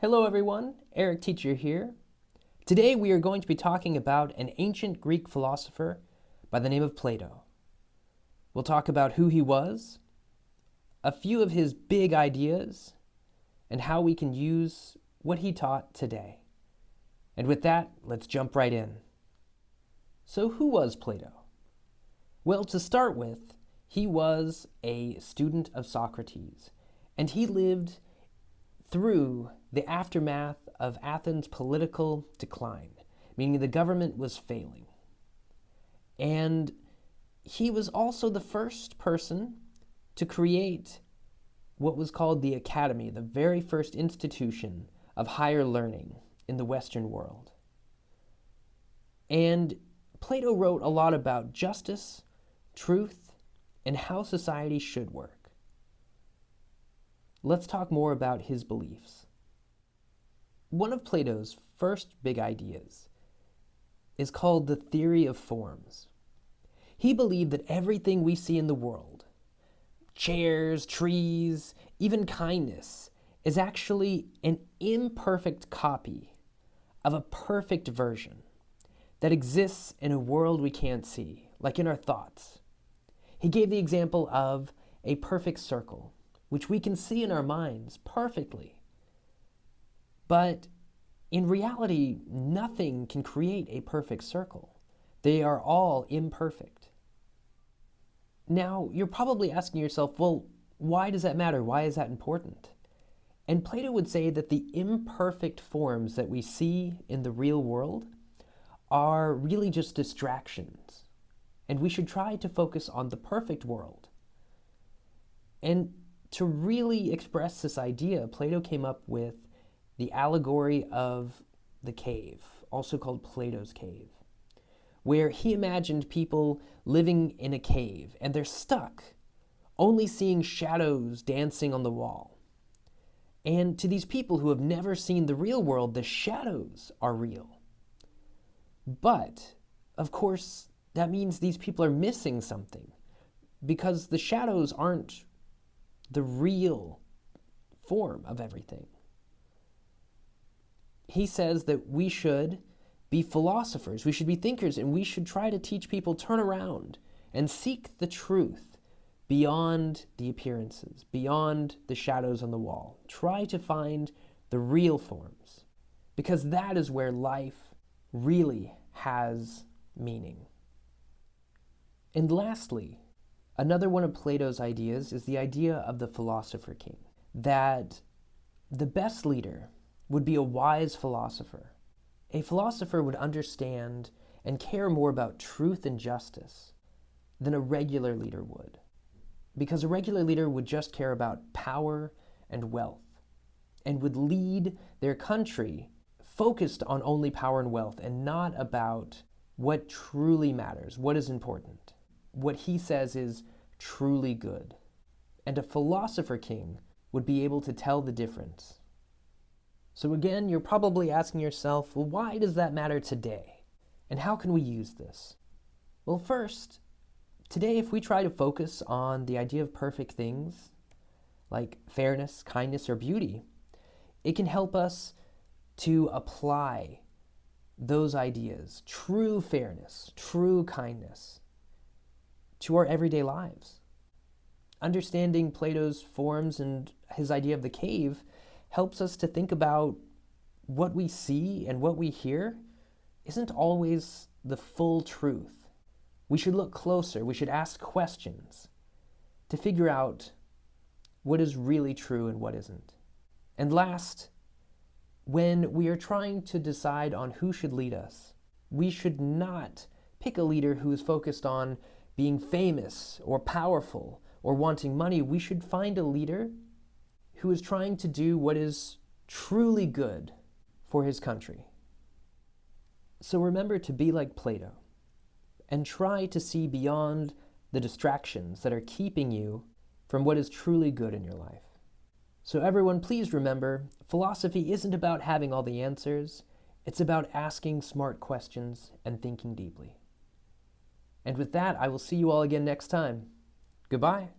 Hello everyone, Eric Teacher here. Today we are going to be talking about an ancient Greek philosopher by the name of Plato. We'll talk about who he was, a few of his big ideas, and how we can use what he taught today. And with that, let's jump right in. So who was Plato? Well, to start with, he was a student of Socrates, and he lived through the aftermath of Athens' political decline, meaning the government was failing. And he was also the first person to create what was called the academy, the very first institution of higher learning in the Western world. And Plato wrote a lot about justice, truth, and how society should work. Let's talk more about his beliefs. One of Plato's first big ideas is called the theory of forms. He believed that everything we see in the world, chairs, trees, even kindness, is actually an imperfect copy of a perfect version that exists in a world we can't see, like in our thoughts. He gave the example of a perfect circle, which we can see in our minds perfectly. But in reality, nothing can create a perfect circle. They are all imperfect. Now, you're probably asking yourself, well, why does that matter? Why is that important? And Plato would say that the imperfect forms that we see in the real world are really just distractions. And we should try to focus on the perfect world. And to really express this idea, Plato came up with the allegory of the cave, also called Plato's cave, where he imagined people living in a cave and they're stuck, only seeing shadows dancing on the wall. And to these people who have never seen the real world, the shadows are real. But, of course, that means these people are missing something, because the shadows aren't the real form of everything. He says that we should be philosophers, we should be thinkers, and we should try to teach people turn around and seek the truth beyond the appearances, beyond the shadows on the wall. Try to find the real forms, because that is where life really has meaning. And lastly, another one of Plato's ideas is the idea of the philosopher king, that the best leader would be a wise philosopher. A philosopher would understand and care more about truth and justice than a regular leader would, because a regular leader would just care about power and wealth and would lead their country focused on only power and wealth and not about what truly matters, what is important, what he says is truly good. And a philosopher king would be able to tell the difference. So again, you're probably asking yourself, well, why does that matter today? And how can we use this? Well, first, today if we try to focus on the idea of perfect things, like fairness, kindness, or beauty, it can help us to apply those ideas, true fairness, true kindness, to our everyday lives. Understanding Plato's forms and his idea of the cave helps us to think about what we see and what we hear isn't always the full truth. We should look closer, we should ask questions to figure out what is really true and what isn't. And last, when we are trying to decide on who should lead us, we should not pick a leader who is focused on being famous or powerful or wanting money. We should find a leader who is trying to do what is truly good for his country. So remember to be like Plato and try to see beyond the distractions that are keeping you from what is truly good in your life. So everyone, please remember, philosophy isn't about having all the answers. It's about asking smart questions and thinking deeply. And with that, I will see you all again next time. Goodbye.